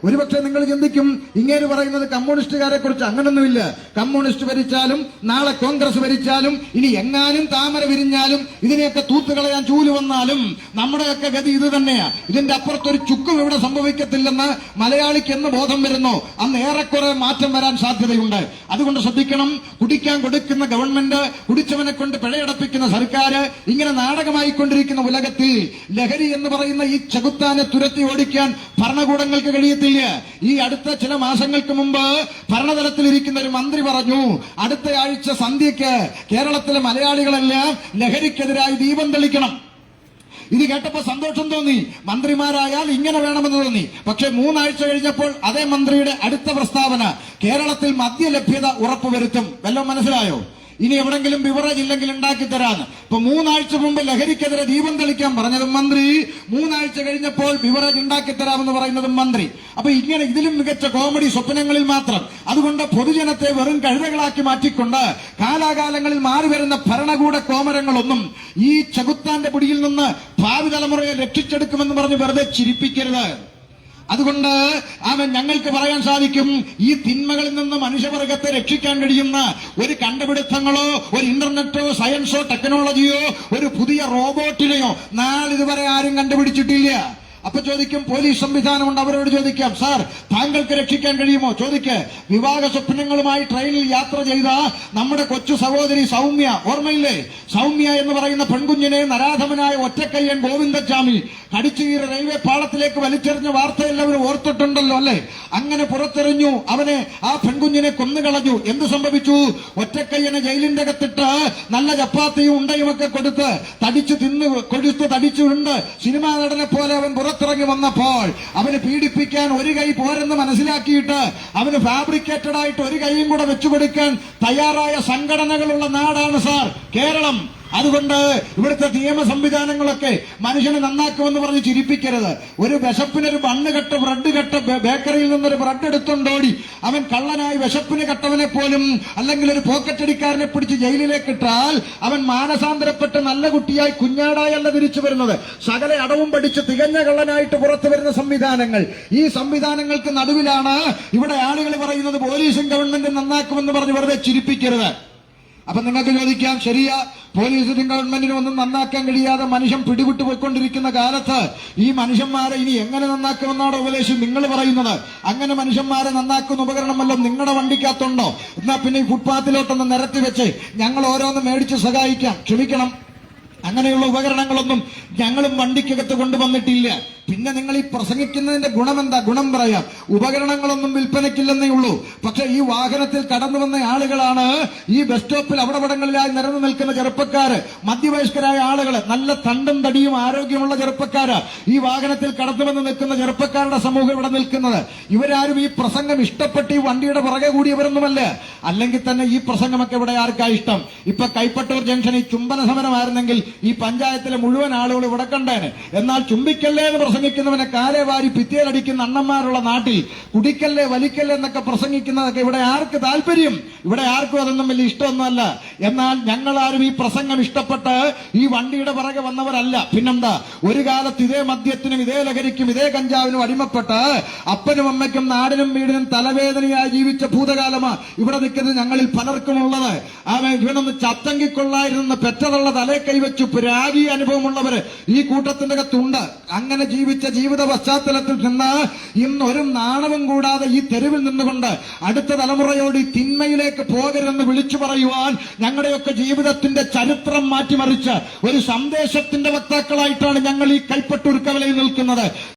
ഒരുപക്ഷെ നിങ്ങൾ ചിന്തിക്കും ഇങ്ങേര് പറയുന്നത് കമ്മ്യൂണിസ്റ്റുകാരെ കുറിച്ച്. അങ്ങനൊന്നുമില്ല. കമ്മ്യൂണിസ്റ്റ് ഭരിച്ചാലും നാളെ കോൺഗ്രസ് ഭരിച്ചാലും ഇനി എങ്ങാനും താമര വിരിഞ്ഞാലും ഇതിനെയൊക്കെ തൂത്തുകളയാൻ ചൂല് വന്നാലും നമ്മുടെയൊക്കെ ഗതി ഇത് തന്നെയാ. ഇതിന്റെ അപ്പുറത്തൊരു ചുക്കും ഇവിടെ സംഭവിക്കത്തില്ലെന്ന് മലയാളിക്ക് എന്ന് ബോധം വരുന്നു അന്ന് ഏറെക്കുറെ മാറ്റം വരാൻ സാധ്യതയുണ്ട്. അതുകൊണ്ട് ശ്രദ്ധിക്കണം. കുടിക്കാൻ കൊടുക്കുന്ന ഗവൺമെന്റ്, കുടിച്ചവനെ കൊണ്ട് പിഴയടപ്പിക്കുന്ന സർക്കാർ, ഇങ്ങനെ നാടകമായിക്കൊണ്ടിരിക്കുന്ന ഉലകത്തിൽ ലഹരി എന്ന് പറയുന്ന ഈ ചകുത്താനെ തുരത്തി ഓടിക്കാൻ ഭരണകൂടങ്ങൾക്ക് കഴിയത്തില്ല. ഈ അടുത്ത ചില മാസങ്ങൾക്ക് മുമ്പ് ഭരണതലത്തിലിരിക്കുന്ന ഒരു മന്ത്രി പറഞ്ഞു, അടുത്ത ആഴ്ച സന്ധ്യയ്ക്ക് കേരളത്തിലെ മലയാളികളെല്ലാം ലഹരിക്കെതിരായി ദീപം തെളിക്കണം. ഇത് കേട്ടപ്പോ സന്തോഷം തോന്നി. മന്ത്രിമാരായാൽ ഇങ്ങനെ വേണമെന്ന് തോന്നി. പക്ഷെ 3 ആഴ്ച കഴിഞ്ഞപ്പോൾ അതേ മന്ത്രിയുടെ അടുത്ത പ്രസ്താവന, കേരളത്തിൽ മദ്യലഭ്യത ഉറപ്പുവരുത്തും. വല്ലതും മനസ്സിലായോ? ഇനി എവിടെങ്കിലും ബിവറേജ് ഇല്ലെങ്കിൽ ഉണ്ടാക്കി തരാന്ന്. ഇപ്പൊ 3 ആഴ്ച മുമ്പ് ലഹരിക്കെതിരെ ദീപം തെളിക്കാൻ പറഞ്ഞതും മന്ത്രി, 3 ആഴ്ച കഴിഞ്ഞപ്പോൾ ബിവറേജ് ഉണ്ടാക്കി തരാമെന്ന് പറയുന്നതും മന്ത്രി. അപ്പൊ ഇങ്ങനെ ഇതിലും മികച്ച കോമഡി സ്വപ്നങ്ങളിൽ മാത്രം. അതുകൊണ്ട് പൊതുജനത്തെ വെറും കഴുതകളാക്കി മാറ്റിക്കൊണ്ട് കാലാകാലങ്ങളിൽ മാറിവരുന്ന ഭരണകൂട കോമരങ്ങളൊന്നും ഈ ചകുത്താന്റെ പിടിയിൽ നിന്ന് ഭാവി തലമുറയെ രക്ഷിച്ചെടുക്കുമെന്ന് പറഞ്ഞ് വെറുതെ ചിരിപ്പിക്കരുത്. അതുകൊണ്ട് ഞങ്ങൾക്ക് പറയാൻ സാധിക്കും, ഈ തിന്മകളിൽ നിന്ന് മനുഷ്യവർഗത്തെ രക്ഷിക്കാൻ കഴിയുന്ന ഒരു കണ്ടുപിടുത്തങ്ങളോ ഒരു ഇന്റർനെറ്റോ സയൻസോ ടെക്നോളജിയോ ഒരു പുതിയ റോബോട്ടിനെയോ നാളിതുവരെ ആരും കണ്ടുപിടിച്ചിട്ടില്ല. അപ്പൊ ചോദിക്കും, പോലീസ് സംവിധാനമുണ്ട്, അവരോട് ചോദിക്കാം, സാർ താങ്കൾക്ക് രക്ഷിക്കാൻ കഴിയുമോ? ചോദിക്ക്. വിവാഹ സ്വപ്നങ്ങളുമായി ട്രെയിനിൽ യാത്ര ചെയ്ത നമ്മുടെ കൊച്ചു സഹോദരി സൗമ്യ, ഓർമ്മയില്ലേ? സൗമ്യ എന്ന് പറയുന്ന പെൺകുഞ്ഞിനെ നരാധമനായ ഒറ്റക്കയ്യൻ ഗോവിന്ദസ്വാമി കടിച്ചുകീറ റെയിൽവേ പാളത്തിലേക്ക് വലിച്ചെറിഞ്ഞ വാർത്ത എല്ലാവരും ഓർത്തിട്ടുണ്ടല്ലോ അല്ലെ? അങ്ങനെ പുറത്തെറിഞ്ഞു, അവനെ, ആ പെൺകുഞ്ഞിനെ കൊന്നുകളഞ്ഞു. എന്ത് സംഭവിച്ചു? ഒറ്റക്കയ്യനെ ജയിലിന്റെ അകത്തിട്ട് നല്ല ചപ്പാത്തിയും ഉണ്ടയും ഒക്കെ കൊടുത്ത് തടിച്ചുണ്ട് സിനിമാ നടനെ പോലെ അവൻ പുറത്തിറങ്ങി വന്നപ്പോൾ അവന് പീഡിപ്പിക്കാൻ ഒരു കൈ പോരെന്ന് മനസ്സിലാക്കിയിട്ട് അവന് ഫാബ്രിക്കേറ്റഡ് ആയിട്ട് ഒരു കൈയും കൂടെ വെച്ചുകൊടുക്കാൻ തയ്യാറായ സംഘടനകളുള്ള നാടാണ് സാർ കേരളം. അതുകൊണ്ട് ഇവിടുത്തെ നിയമ സംവിധാനങ്ങളൊക്കെ മനുഷ്യനെ നന്നാക്കുമെന്ന് പറഞ്ഞ് ചിരിപ്പിക്കരുത്. ഒരു വിശപ്പിനൊരു ബണ്ണ് കെട്ട് ബ്രെഡ് കെട്ട് ബേക്കറിയിൽ നിന്നൊരു ബ്രെഡ് എടുത്തുകൊണ്ടോടി അവൻ കള്ളനായി വിശപ്പിന് കെട്ടവനെ പോലും അല്ലെങ്കിൽ ഒരു പോക്കറ്റടിക്കാരനെ പിടിച്ച് ജയിലിലേക്ക് ഇട്ടാൽ അവൻ മാനസാന്തരപ്പെട്ട് നല്ല കുട്ടിയായി കുഞ്ഞാടായല്ല തിരിച്ചു വരുന്നത്. സകല അടവും പഠിച്ച് തികഞ്ഞ കള്ളനായിട്ട് പുറത്തു വരുന്ന സംവിധാനങ്ങൾ. ഈ സംവിധാനങ്ങൾക്ക് നടുവിലാണ് ഇവിടെ ആളുകൾ പറയുന്നത് പോലീസും ഗവൺമെന്റും നന്നാക്കുമെന്ന് പറഞ്ഞ് വെറുതെ ചിരിപ്പിക്കരുത്. അപ്പൊ നിങ്ങൾക്ക് ചോദിക്കാം, ശരിയാ, പോലീസിനും ഗവൺമെന്റിനും ഒന്നും നന്നാക്കാൻ കഴിയാതെ മനുഷ്യൻ പിടിവിട്ടു പോയിക്കൊണ്ടിരിക്കുന്ന കാലത്ത് ഈ മനുഷ്യന്മാരെ ഇനി എങ്ങനെ നന്നാക്കുമെന്നാണ് ഉപദേശം നിങ്ങൾ പറയുന്നത്? അങ്ങനെ മനുഷ്യന്മാരെ നന്നാക്കുന്ന ഉപകരണം വല്ലതും നിങ്ങളുടെ വണ്ടിക്കകത്തുണ്ടോ? എന്നാ പിന്നെ ഈ ഫുട്പാത്തിലോട്ടൊന്ന് നിരത്തി വെച്ച് ഞങ്ങൾ ഓരോന്ന് മേടിച്ച് സഹായിക്കാം. ക്ഷമിക്കണം, അങ്ങനെയുള്ള ഉപകരണങ്ങളൊന്നും ഞങ്ങളും വണ്ടിക്കകത്ത് കൊണ്ടുവന്നിട്ടില്ല. പിന്നെ നിങ്ങൾ ഈ പ്രസംഗിക്കുന്നതിന്റെ ഗുണമെന്താ? ഗുണം പറയാം. ഉപകരണങ്ങളൊന്നും വിൽപ്പനയ്ക്കില്ലെന്നേ ഉള്ളൂ. പക്ഷെ ഈ വാഹനത്തിൽ കടന്നു വന്ന ആളുകളാണ് ഈ ബസ് സ്റ്റോപ്പിൽ അവിടങ്ങളിലായി നിരന്നു നിൽക്കുന്ന ചെറുപ്പക്കാര്, മധ്യവയസ്കരായ ആളുകള്, നല്ല തണ്ടും തടിയും ആരോഗ്യമുള്ള ചെറുപ്പക്കാര്, ഈ വാഹനത്തിൽ കടന്നു വന്ന് നിൽക്കുന്ന ചെറുപ്പക്കാരുടെ സമൂഹം ഇവിടെ നിൽക്കുന്നത്. ഇവരാരും ഈ പ്രസംഗം ഇഷ്ടപ്പെട്ട് ഈ വണ്ടിയുടെ പുറകെ കൂടിയവരൊന്നുമല്ല. അല്ലെങ്കിൽ തന്നെ ഈ പ്രസംഗമൊക്കെ ഇവിടെ ആർക്കാ ഇഷ്ടം? ഇപ്പൊ കൈപ്പട്ടൂർ ജംഗ്ഷനിൽ ചുംബന സമരമായിരുന്നെങ്കിൽ ഈ പഞ്ചായത്തിലെ മുഴുവൻ ആളുകൾ ഇവിടെ കണ്ടേനെ. എന്നാൽ ചുംബിക്കല്ലേ എന്ന് പ്രസംഗിക്കുന്നവനെ കാലേ വാരി ഭിത്തിയിലടിക്കുന്ന അണ്ണന്മാരുള്ള നാട്ടിൽ കുടിക്കല്ലേ വലിക്കല്ലേ എന്നൊക്കെ പ്രസംഗിക്കുന്നതൊക്കെ ഇവിടെ ആർക്ക് താല്പര്യം? ഇവിടെ ആർക്കും അതൊന്നും വലിയ ഇഷ്ടമൊന്നുമല്ല. എന്നാൽ ഞങ്ങളാരും ഈ പ്രസംഗം ഇഷ്ടപ്പെട്ട് ഈ വണ്ടിയുടെ പുറകെ വന്നവരല്ല. പിന്നെന്താ, ഒരു കാലത്ത് ഇതേ മദ്യത്തിനും ഇതേ ലഹരിക്കും ഇതേ കഞ്ചാവിനും അടിമപ്പെട്ട് അപ്പനും അമ്മയ്ക്കും നാടിനും വീടിനും തലവേദനയായി ജീവിച്ച ഭൂതകാലമാണ് ഇവിടെ നിൽക്കുന്നത് ഞങ്ങളിൽ പലർക്കും ഉള്ളത്. ഇവനൊന്ന് ചത്തങ്കിക്കൊള്ളായിരുന്ന പെറ്റതുള്ള തലേ കൈവച്ചു രാഗി അനുഭവമുള്ളവര് ഈ കൂട്ടത്തിന്റെ അകത്തുണ്ട്. അങ്ങനെ ജീവിച്ച ജീവിത പശ്ചാത്തലത്തിൽ നിന്ന് ഇന്നൊരു നാണവും കൂടാതെ ഈ തെരുവിൽ നിന്നുകൊണ്ട് അടുത്ത തലമുറയോട് ഈ തിന്മയിലേക്ക് പോകരുതെന്ന് വിളിച്ചു പറയുവാൻ ഞങ്ങളുടെയൊക്കെ ജീവിതത്തിന്റെ ചരിത്രം മാറ്റിമറിച്ച് ഒരു സന്ദേശത്തിന്റെ വക്താക്കളായിട്ടാണ് ഞങ്ങൾ ഈ കൈപ്പട്ടൂർ കവലയിൽ നിൽക്കുന്നത്.